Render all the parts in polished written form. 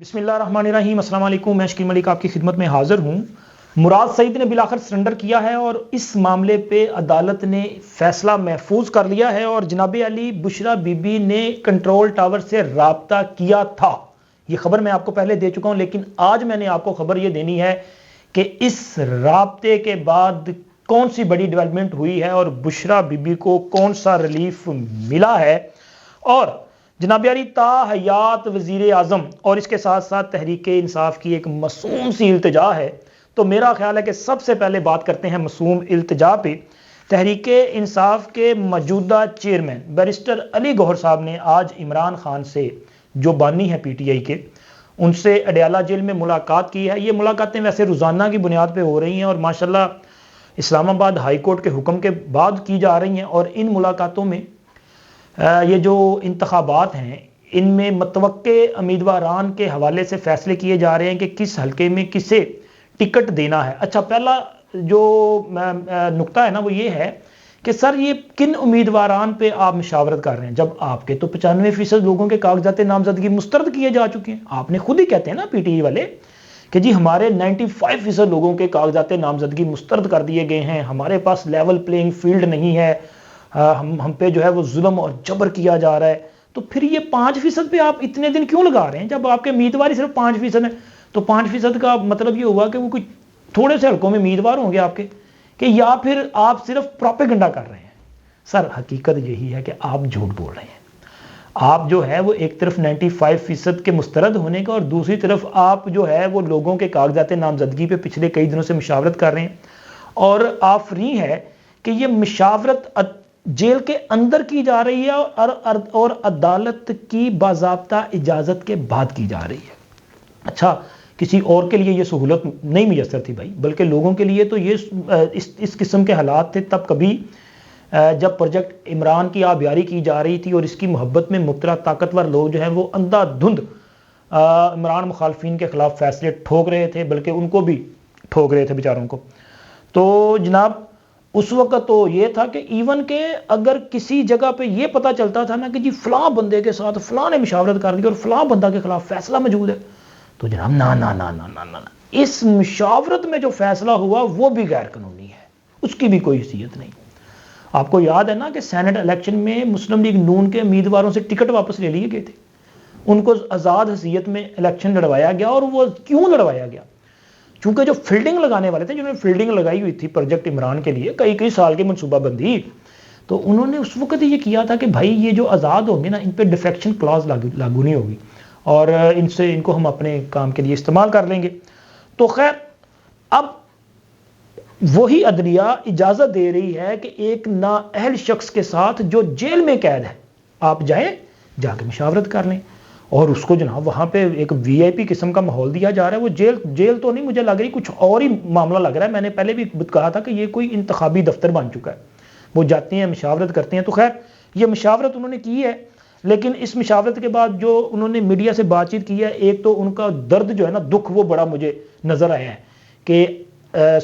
بسم اللہ الرحمن الرحیم۔ السلام علیکم، میں شکیل ملک آپ کی خدمت میں حاضر ہوں۔ مراد سعید نے بالآخر سرنڈر کیا ہے اور اس معاملے پہ عدالت نے فیصلہ محفوظ کر لیا ہے اور جناب علی بشرا بی بی نے کنٹرول ٹاور سے رابطہ کیا تھا۔ یہ خبر میں آپ کو پہلے دے چکا ہوں، لیکن آج میں نے آپ کو خبر یہ دینی ہے کہ اس رابطے کے بعد کون سی بڑی ڈیولپمنٹ ہوئی ہے اور بشرا بی بی کو کون سا ریلیف ملا ہے، اور جناب علی تا حیات وزیر اعظم اور اس کے ساتھ ساتھ تحریک انصاف کی ایک معصوم سی التجا ہے۔ تو میرا خیال ہے کہ سب سے پہلے بات کرتے ہیں معصوم التجا پہ۔ تحریک انصاف کے موجودہ چیئرمین بیرسٹر علی گوہر صاحب نے آج عمران خان سے، جو بانی ہے پی ٹی آئی کے، ان سے اڈیالہ جیل میں ملاقات کی ہے۔ یہ ملاقاتیں ویسے روزانہ کی بنیاد پہ ہو رہی ہیں اور ماشاءاللہ اسلام آباد ہائی کورٹ کے حکم کے بعد کی جا رہی ہیں، اور ان ملاقاتوں میں یہ جو انتخابات ہیں ان میں متوقع امیدواران کے حوالے سے فیصلے کیے جا رہے ہیں کہ کس حلقے میں کسے ٹکٹ دینا ہے۔ اچھا، پہلا جو نقطہ ہے نا وہ یہ ہے کہ سر یہ کن امیدواران پہ آپ مشاورت کر رہے ہیں، جب آپ کے تو 95% لوگوں کے کاغذات نامزدگی مسترد کیے جا چکے ہیں۔ آپ نے خود ہی کہتے ہیں نا پی ٹی آئی والے کہ جی ہمارے 95% لوگوں کے کاغذات نامزدگی مسترد کر دیے گئے ہیں، ہمارے پاس لیول پلینگ فیلڈ نہیں ہے، ہم پہ جو ہے وہ ظلم اور جبر کیا جا رہا ہے۔ تو پھر یہ 5% پہ آپ اتنے دن کیوں لگا رہے ہیں جب آپ کے امیدواری صرف 5% ہے؟ تو 5% کا مطلب یہ ہوا کہ وہ کوئی تھوڑے سے حلقوں میں امیدوار ہوں گے آپ کے، کہ یا پھر آپ صرف پروپیگنڈا کر رہے ہیں؟ سر حقیقت یہی ہے کہ آپ جھوٹ بول رہے ہیں۔ آپ جو ہے وہ ایک طرف 95% کے مسترد ہونے کا اور دوسری طرف آپ جو ہے وہ لوگوں کے کاغذات نامزدگی پہ پچھلے کئی دنوں سے مشاورت کر رہے ہیں، اور آپ فری ہے کہ یہ مشاورت جیل کے اندر کی جا رہی ہے اور عدالت کی باضابطہ اجازت کے بعد کی جا رہی ہے۔ اچھا، کسی اور کے لیے یہ سہولت نہیں میسر تھی بھائی، بلکہ لوگوں کے لیے تو یہ اس قسم کے حالات تھے تب کبھی جب پروجیکٹ عمران کی آبیاری کی جا رہی تھی اور اس کی محبت میں مبتلا طاقتور لوگ جو ہیں وہ اندھا دھند عمران مخالفین کے خلاف فیصلے ٹھوک رہے تھے، بلکہ ان کو بھی ٹھوک رہے تھے بیچاروں کو۔ تو جناب اس وقت تو یہ تھا کہ ایون کہ اگر کسی جگہ پہ یہ پتہ چلتا تھا نا کہ جی فلاں بندے کے ساتھ فلاں نے مشاورت کر دی اور فلاں بندہ کے خلاف فیصلہ موجود ہے، تو جناب نا نا نا نا نا نا اس مشاورت میں جو فیصلہ ہوا وہ بھی غیر قانونی ہے، اس کی بھی کوئی حیثیت نہیں۔ آپ کو یاد ہے نا کہ سینٹ الیکشن میں مسلم لیگ نون کے امیدواروں سے ٹکٹ واپس لے لیے گئے تھے، ان کو آزاد حیثیت میں الیکشن لڑوایا گیا، اور وہ کیوں لڑوایا گیا؟ چونکہ جو فیلڈنگ لگانے والے تھے، جنہوں نے فیلڈنگ لگائی ہوئی تھی پروجیکٹ عمران کے لیے کئی سال کی منصوبہ بندی، تو انہوں نے اس وقت یہ کیا تھا کہ بھائی یہ جو آزاد ہوں گے نا ان پہ ڈیفیکشن کلاز لاگو نہیں ہوگی اور ان کو ہم اپنے کام کے لیے استعمال کر لیں گے۔ تو خیر اب وہی عدلیہ اجازت دے رہی ہے کہ ایک نااہل شخص کے ساتھ جو جیل میں قید ہے آپ جائیں، جا کے مشاورت کر لیں، اور اس کو جناب وہاں پہ ایک وی آئی پی قسم کا ماحول دیا جا رہا ہے۔ وہ جیل تو نہیں، مجھے لگ رہی کچھ اور ہی معاملہ لگ رہا ہے۔ میں نے پہلے بھی کہا تھا کہ یہ کوئی انتخابی دفتر بن چکا ہے، وہ جاتے ہیں مشاورت کرتے ہیں۔ تو خیر یہ مشاورت انہوں نے کی ہے، لیکن اس مشاورت کے بعد جو انہوں نے میڈیا سے بات چیت کی ہے، ایک تو ان کا درد جو ہے نا، دکھ، وہ بڑا مجھے نظر آیا ہے کہ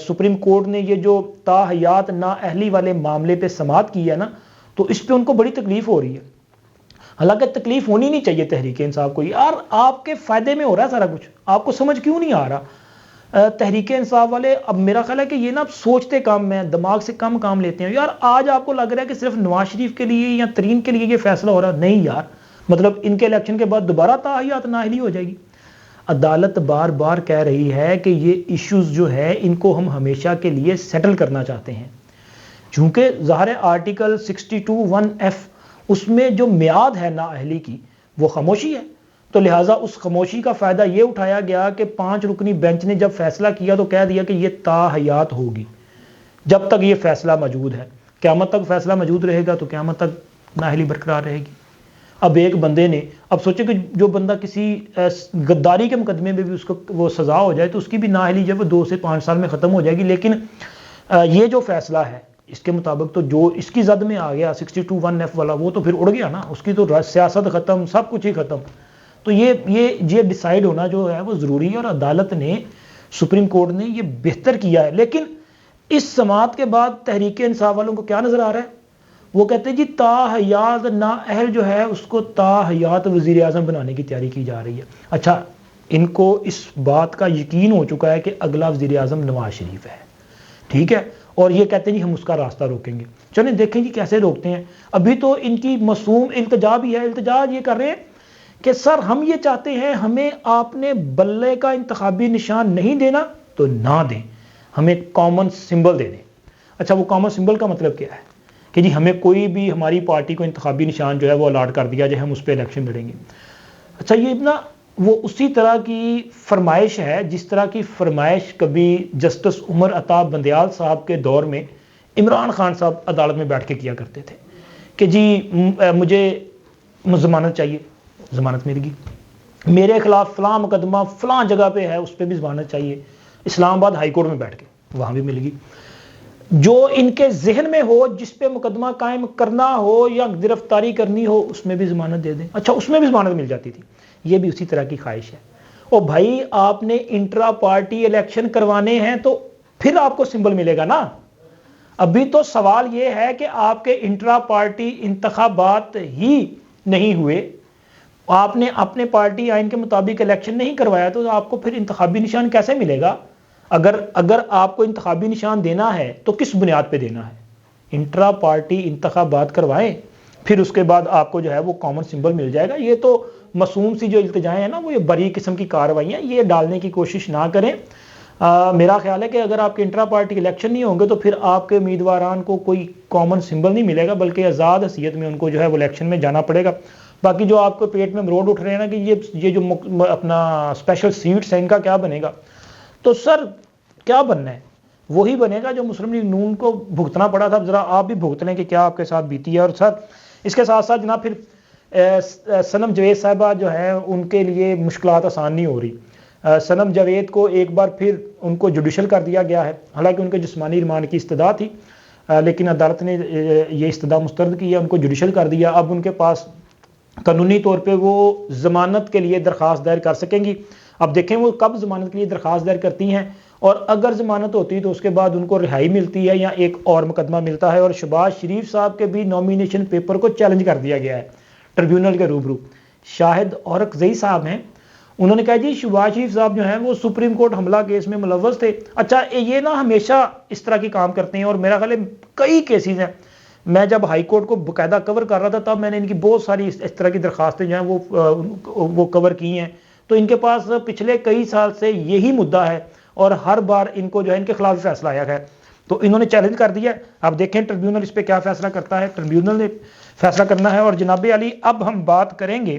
سپریم کورٹ نے یہ جو تا حیات نااہلی والے معاملے پہ سماعت کی ہے نا، تو اس پہ ان کو بڑی تکلیف ہو رہی ہے۔ حالانکہ تکلیف ہونی نہیں چاہیے تحریک انصاف کو، یار آپ کے فائدے میں ہو رہا ہے سارا کچھ، آپ کو سمجھ کیوں نہیں آ رہا؟ تحریک انصاف والے اب میرا خیال ہے کہ یہ نا سوچتے کم ہیں، دماغ سے کم کام لیتے ہیں۔ یار آج آپ کو لگ رہا ہے کہ صرف نواز شریف کے لیے یا ترین کے لیے یہ فیصلہ ہو رہا، نہیں یار، مطلب ان کے الیکشن کے بعد دوبارہ تا حیات نااہلی ہو جائے گی۔ عدالت بار بار کہہ رہی ہے کہ یہ ایشوز جو ہے ان کو ہم ہمیشہ کے لیے سیٹل کرنا چاہتے ہیں، چونکہ ظاہر آرٹیکل 62(1)(f) اس میں جو میعاد ہے نااہلی کی وہ خاموشی ہے، تو لہٰذا اس خاموشی کا فائدہ یہ اٹھایا گیا کہ 5 رکنی بینچ نے جب فیصلہ کیا تو کہہ دیا کہ یہ تا حیات ہوگی جب تک یہ فیصلہ موجود ہے، قیامت تک فیصلہ موجود رہے گا تو قیامت تک نااہلی برقرار رہے گی۔ اب ایک بندے نے، اب سوچے کہ جو بندہ کسی غداری کے مقدمے میں بھی اس کو وہ سزا ہو جائے تو اس کی بھی نااہلی جب 2 سے 5 سال میں ختم ہو جائے گی، لیکن یہ جو فیصلہ ہے اس کے مطابق تو جو اس کی زد میں آ گیا 62(1)(f) والا، وہ تو پھر اڑ گیا نا، اس کی تو سیاست ختم، سب کچھ ہی ختم۔ تو یہ ڈیسائیڈ ہونا جو ہے وہ ضروری ہے، اور عدالت نے، سپریم کورٹ نے یہ بہتر کیا ہے۔ لیکن اس سماعت کے بعد تحریک انصاف والوں کو کیا نظر آ رہا ہے؟ وہ کہتے ہیں جی تا حیات نااہل جو ہے اس کو تا حیات وزیر اعظم بنانے کی تیاری کی جا رہی ہے۔ اچھا ان کو اس بات کا یقین ہو چکا ہے کہ اگلا وزیر اعظم نواز شریف ہے، ٹھیک ہے، اور یہ کہتے ہیں جی ہم اس کا راستہ روکیں گے۔ چلیں دیکھیں جی کیسے روکتے ہیں۔ ابھی تو ان کی معصوم التجا بھی ہے، التجا یہ کر رہے ہیں کہ سر ہم یہ چاہتے ہیں ہمیں آپ نے بلے کا انتخابی نشان نہیں دینا تو نہ دیں، ہمیں کامن سمبل دے دیں۔ اچھا وہ کامن سمبل کا مطلب کیا ہے کہ جی ہمیں کوئی بھی ہماری پارٹی کو انتخابی نشان جو ہے وہ الاٹ کر دیا جائے، ہم اس پہ الیکشن لڑیں گے۔ اچھا یہ نا وہ اسی طرح کی فرمائش ہے جس طرح کی فرمائش کبھی جسٹس عمر عطا بندیال صاحب کے دور میں عمران خان صاحب عدالت میں بیٹھ کے کیا کرتے تھے کہ جی مجھے ضمانت چاہیے، ضمانت مل گئی، میرے خلاف فلاں مقدمہ فلاں جگہ پہ ہے اس پہ بھی ضمانت چاہیے، اسلام آباد ہائی کورٹ میں بیٹھ کے وہاں بھی مل گئی۔ جو ان کے ذہن میں ہو، جس پہ مقدمہ قائم کرنا ہو یا گرفتاری کرنی ہو، اس میں بھی ضمانت دے دیں۔ اچھا اس میں بھی ضمانت مل جاتی تھی۔ یہ بھی اسی طرح کی خواہش ہے۔ اور بھائی آپ نے انٹرا پارٹی الیکشن کروانے ہیں تو پھر آپ کو سمبل ملے گا نا۔ ابھی تو سوال یہ ہے کہ آپ کے انٹرا پارٹی انتخابات ہی نہیں ہوئے، آپ نے اپنے پارٹی آئین کے مطابق الیکشن نہیں کروایا تو آپ کو پھر انتخابی نشان کیسے ملے گا؟ اگر آپ کو انتخابی نشان دینا ہے تو کس بنیاد پہ دینا ہے؟ انٹرا پارٹی انتخابات کروائیں، پھر اس کے بعد آپ کو جو ہے وہ کامن سمبل مل جائے گا۔ یہ تو معصوم سی جو التجائیں ہیں نا، وہ یہ بری قسم کی کارروائیاں یہ ڈالنے کی کوشش نہ کریں۔ میرا خیال ہے کہ اگر آپ کے انٹرا پارٹی الیکشن نہیں ہوں گے تو پھر آپ کے امیدواران کو کوئی کامن سمبل نہیں ملے گا، بلکہ آزاد حیثیت میں ان کو جو ہے وہ الیکشن میں جانا پڑے گا۔ باقی جو آپ کو پیٹ میں مروڑ اٹھ رہے ہیں نا کہ یہ جو اپنا اسپیشل سیٹس ہیں ان کا کیا بنے گا، تو سر کیا بننا ہے؟ وہی بنے گا جو مسلم لیگ نون کو بھگتنا پڑا تھا۔ ذرا آپ بھی بھگت لیں کہ کیا آپ کے ساتھ بیتی ہے۔ اور سر اس کے ساتھ ساتھ جناب پھر صنم جاوید صاحبہ جو ہیں ان کے لیے مشکلات آسان نہیں ہو رہی۔ صنم جاوید کو ایک بار پھر ان کو جوڈیشل کر دیا گیا ہے، حالانکہ ان کے جسمانی ریمانڈ کی استدعا تھی، لیکن عدالت نے یہ استدعا مسترد کی ہے، ان کو جوڈیشل کر دیا۔ اب ان کے پاس قانونی طور پہ وہ ضمانت کے لیے درخواست دائر کر سکیں گی۔ اب دیکھیں وہ کب ضمانت کے لیے درخواست دائر کرتی ہیں، اور اگر ضمانت ہوتی تو اس کے بعد ان کو رہائی ملتی ہے یا ایک اور مقدمہ ملتا ہے۔ اور شہباز شریف صاحب کے بھی نامینیشن پیپر کو چیلنج کر دیا گیا ہے ٹریبیونل کے روبرو۔ شاہد اورکزئی صاحب ہیں، انہوں نے کہا جی شہباز شریف صاحب جو ہیں وہ سپریم کورٹ حملہ کیس میں ملوث تھے۔ اچھا یہ نا ہمیشہ اس طرح کی کام کرتے ہیں، اور میرا خیال ہے کئی کیسز ہیں۔ میں جب ہائی کورٹ کو باقاعدہ کور کر رہا تھا تب میں نے ان کی بہت ساری اس طرح کی درخواستیں جو ہیں وہ کور کی ہیں۔ تو ان کے پاس پچھلے کئی سال سے یہی مدعا ہے، اور ہر بار ان کو جو ہے ان کے خلاف فیصلہ آیا ہے، تو انہوں نے چیلنج کر دیا ہے۔ اب دیکھیں ٹریبیونل اس پہ کیا فیصلہ کرتا ہے، ٹریبیونل نے فیصلہ کرنا ہے۔ اور جناب علی اب ہم بات کریں گے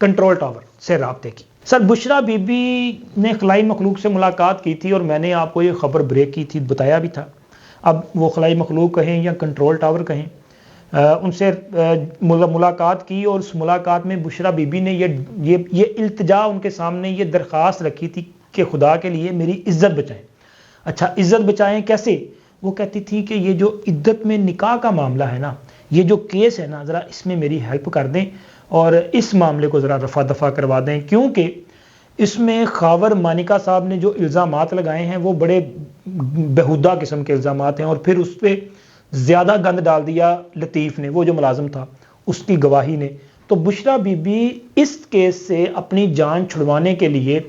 کنٹرول ٹاور سے رابطے کی۔ سر بشرا بی بی نے خلائی مخلوق سے ملاقات کی تھی، اور میں نے آپ کو یہ خبر بریک کی تھی، بتایا بھی تھا۔ اب وہ خلائی مخلوق کہیں یا کنٹرول ٹاور کہیں، ان سے ملاقات کی، اور اس ملاقات میں بشرا بی بی نے یہ التجا ان کے سامنے یہ درخواست رکھی تھی کہ خدا کے لیے میری عزت بچائیں۔ اچھا عزت بچائیں کیسے؟ وہ کہتی تھی کہ یہ جو عدت میں نکاح کا معاملہ ہے نا، یہ جو کیس ہے نا، ذرا اس میں میری ہیلپ کر دیں اور اس معاملے کو ذرا رفع دفع کروا دیں، کیونکہ اس میں خاور مانیکا صاحب نے جو الزامات لگائے ہیں وہ بڑے بہودہ قسم کے الزامات ہیں، اور پھر اس پہ زیادہ گند ڈال دیا لطیف نے، وہ جو ملازم تھا، اس کی گواہی نے۔ تو بشرا بی بی اس کیس سے اپنی جان چھڑوانے کے لیے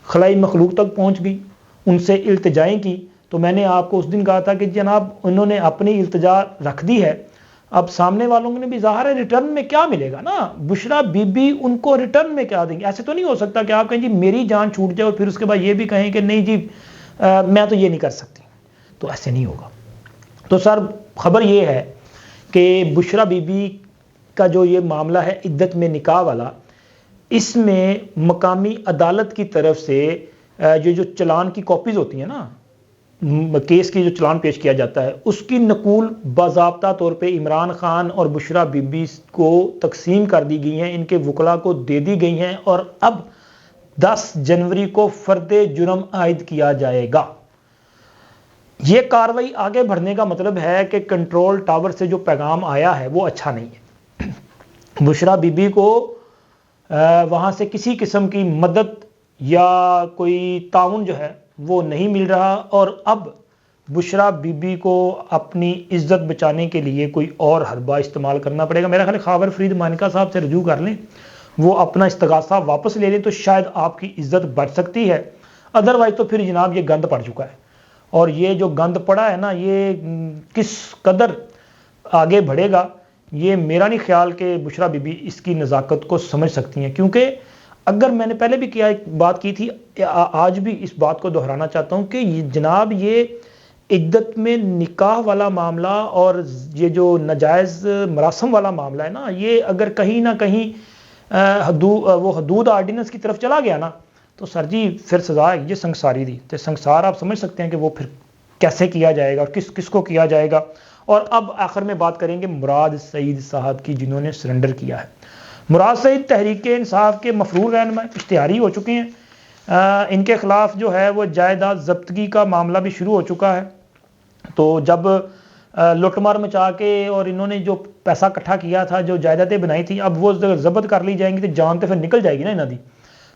خلائی مخلوق تک پہنچ گئی، ان سے التجائیں کی۔ تو میں نے آپ کو اس دن کہا تھا کہ جناب انہوں نے اپنی التجا رکھ دی ہے، اب سامنے والوں نے بھی ظاہر ہے ریٹرن میں کیا ملے گا نا، بشرا بی بی ان کو ریٹرن میں کیا دیں گے؟ ایسے تو نہیں ہو سکتا کہ آپ کہیں جی میری جان چھوٹ جائے اور پھر اس کے بعد یہ بھی کہیں کہ نہیں جی میں تو یہ نہیں کر سکتی، تو ایسے نہیں ہوگا۔ تو سر خبر یہ ہے کہ بشرا بی بی کا جو یہ معاملہ ہے عدت میں نکاح والا، اس میں مقامی عدالت کی طرف سے جو چلان کی کاپیز ہوتی ہیں نا، کیس کی جو چلان پیش کیا جاتا ہے، اس کی نقول باضابطہ طور پہ عمران خان اور بشرا بی بی کو تقسیم کر دی گئی ہیں، ان کے وکلاء کو دے دی گئی ہیں، اور اب 10 جنوری کو فرد جرم عائد کیا جائے گا۔ یہ کاروائی آگے بڑھنے کا مطلب ہے کہ کنٹرول ٹاور سے جو پیغام آیا ہے وہ اچھا نہیں ہے۔ بشرا بی بی کو وہاں سے کسی قسم کی مدد یا کوئی تعاون جو ہے وہ نہیں مل رہا، اور اب بشرا بی بی کو اپنی عزت بچانے کے لیے کوئی اور حربہ استعمال کرنا پڑے گا۔ میرا خیال ہے خاور فرید مانیکا صاحب سے رجوع کر لیں، وہ اپنا استغاثہ واپس لے لیں تو شاید آپ کی عزت بڑھ سکتی ہے، ادروائز تو پھر جناب یہ گند پڑ چکا ہے، اور یہ جو گند پڑا ہے نا یہ کس قدر آگے بڑھے گا یہ میرا نہیں خیال کہ بشرا بی بی اس کی نزاکت کو سمجھ سکتی ہیں، کیونکہ اگر میں نے پہلے بھی بات کی تھی، آج بھی اس بات کو دہرانا چاہتا ہوں کہ جناب یہ عدت میں نکاح والا معاملہ اور یہ جو ناجائز مراسم والا معاملہ ہے نا، یہ اگر کہیں نہ کہیں وہ حدود آرڈیننس کی طرف چلا گیا نا تو سر جی پھر سزا ہے یہ سنگساری دی، تو سنگسار آپ سمجھ سکتے ہیں کہ وہ پھر کیسے کیا جائے گا اور کس کو کیا جائے گا۔ اور اب آخر میں بات کریں گے مراد سعید صاحب کی، جنہوں نے سرنڈر کیا ہے۔ مراد سعید تحریک انصاف کے مفرور رہنما اشتہاری ہو چکے ہیں، ان کے خلاف جو ہے وہ جائیداد ضبطگی کا معاملہ بھی شروع ہو چکا ہے۔ تو جب لوٹ مار مچا کے اور انہوں نے جو پیسہ اکٹھا کیا تھا، جو جائیدادیں بنائی تھی، اب وہ ضبط کر لی جائیں گی تو جان تو پھر نکل جائے گی نا انہوں دی۔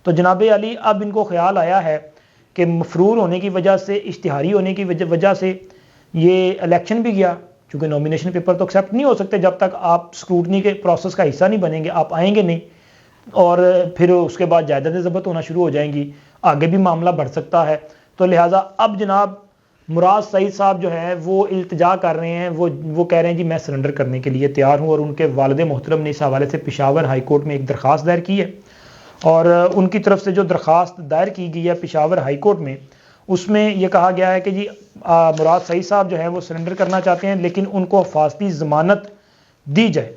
تو جناب علی اب ان کو خیال آیا ہے کہ مفرور ہونے کی وجہ سے، اشتہاری ہونے کی وجہ سے یہ الیکشن بھی گیا، چونکہ نومینیشن پیپر تو ایکسیپٹ نہیں ہو سکتے جب تک آپ اسکروٹنی کے پروسیس کا حصہ نہیں بنیں گے، آپ آئیں گے نہیں، اور پھر اس کے بعد جائیدادیں ضبط ہونا شروع ہو جائیں گی، آگے بھی معاملہ بڑھ سکتا ہے۔ تو لہٰذا اب جناب مراد سعید صاحب جو ہے وہ التجا کر رہے ہیں، وہ کہہ رہے ہیں جی میں سرنڈر کرنے کے لیے تیار ہوں، اور ان کے والد محترم نے اس حوالے سے پشاور ہائی کورٹ میں ایک درخواست دائر کی ہے، اور ان کی طرف سے جو درخواست دائر کی گئی ہے پشاور ہائی کورٹ میں، اس میں یہ کہا گیا ہے کہ جی مراد سعید صاحب جو ہیں وہ سرنڈر کرنا چاہتے ہیں لیکن ان کو حفاظتی ضمانت دی جائے۔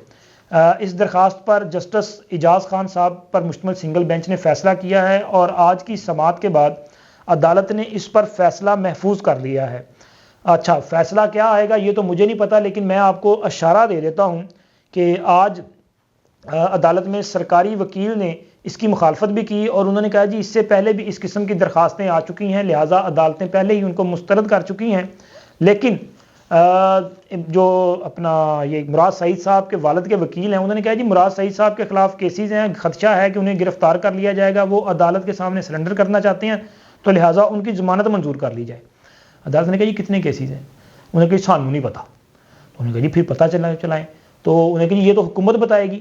اس درخواست پر جسٹس اعجاز خان صاحب پر مشتمل سنگل بینچ نے فیصلہ کیا ہے، اور آج کی سماعت کے بعد عدالت نے اس پر فیصلہ محفوظ کر لیا ہے۔ اچھا فیصلہ کیا آئے گا یہ تو مجھے نہیں پتا، لیکن میں آپ کو اشارہ دے دیتا ہوں کہ آج عدالت میں سرکاری وکیل نے اس کی مخالفت بھی کی، اور انہوں نے کہا جی اس سے پہلے بھی اس قسم کی درخواستیں آ چکی ہیں، لہٰذا عدالتیں پہلے ہی ان کو مسترد کر چکی ہیں، لیکن جو اپنا یہ مراد سعید صاحب کے والد کے وکیل ہیں انہوں نے کہا جی مراد سعید صاحب کے خلاف کیسز ہیں، خدشہ ہے کہ انہیں گرفتار کر لیا جائے گا، وہ عدالت کے سامنے سرنڈر کرنا چاہتے ہیں، تو لہٰذا ان کی ضمانت منظور کر لی جائے۔ عدالت نے کہا جی کتنے کیسز ہیں؟ انہوں نے کہا سانوں نہیں پتا، انہوں نے کہا جی پھر پتہ چلائیں، تو انہوں نے کہا جی یہ تو حکومت بتائے گی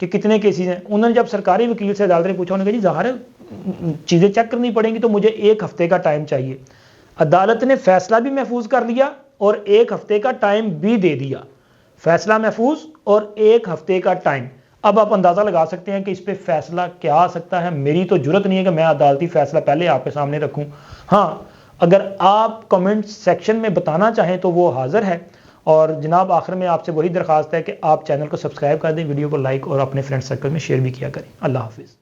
کہ کتنے کیسز ہیں۔ انہوں نے جب سرکاری وکیل سے عدالت نے پوچھا، انہوں نے کہا جی ظاہر ہے چیزیں چیک کرنی پڑیں گی تو مجھے 1 ہفتے کا ٹائم چاہیے۔ عدالت نے فیصلہ بھی محفوظ کر لیا اور 1 ہفتے کا ٹائم بھی دے دیا، فیصلہ محفوظ اور 1 ہفتے کا ٹائم۔ اب آپ اندازہ لگا سکتے ہیں کہ اس پہ فیصلہ کیا آ سکتا ہے۔ میری تو جرت نہیں ہے کہ میں عدالتی فیصلہ پہلے آپ کے سامنے رکھوں، ہاں اگر آپ کمنٹ سیکشن میں بتانا چاہیں تو وہ حاضر ہے۔ اور جناب آخر میں آپ سے وہی درخواست ہے کہ آپ چینل کو سبسکرائب کر دیں، ویڈیو کو لائک اور اپنے فرینڈ سرکل میں شیئر بھی کیا کریں۔ اللہ حافظ۔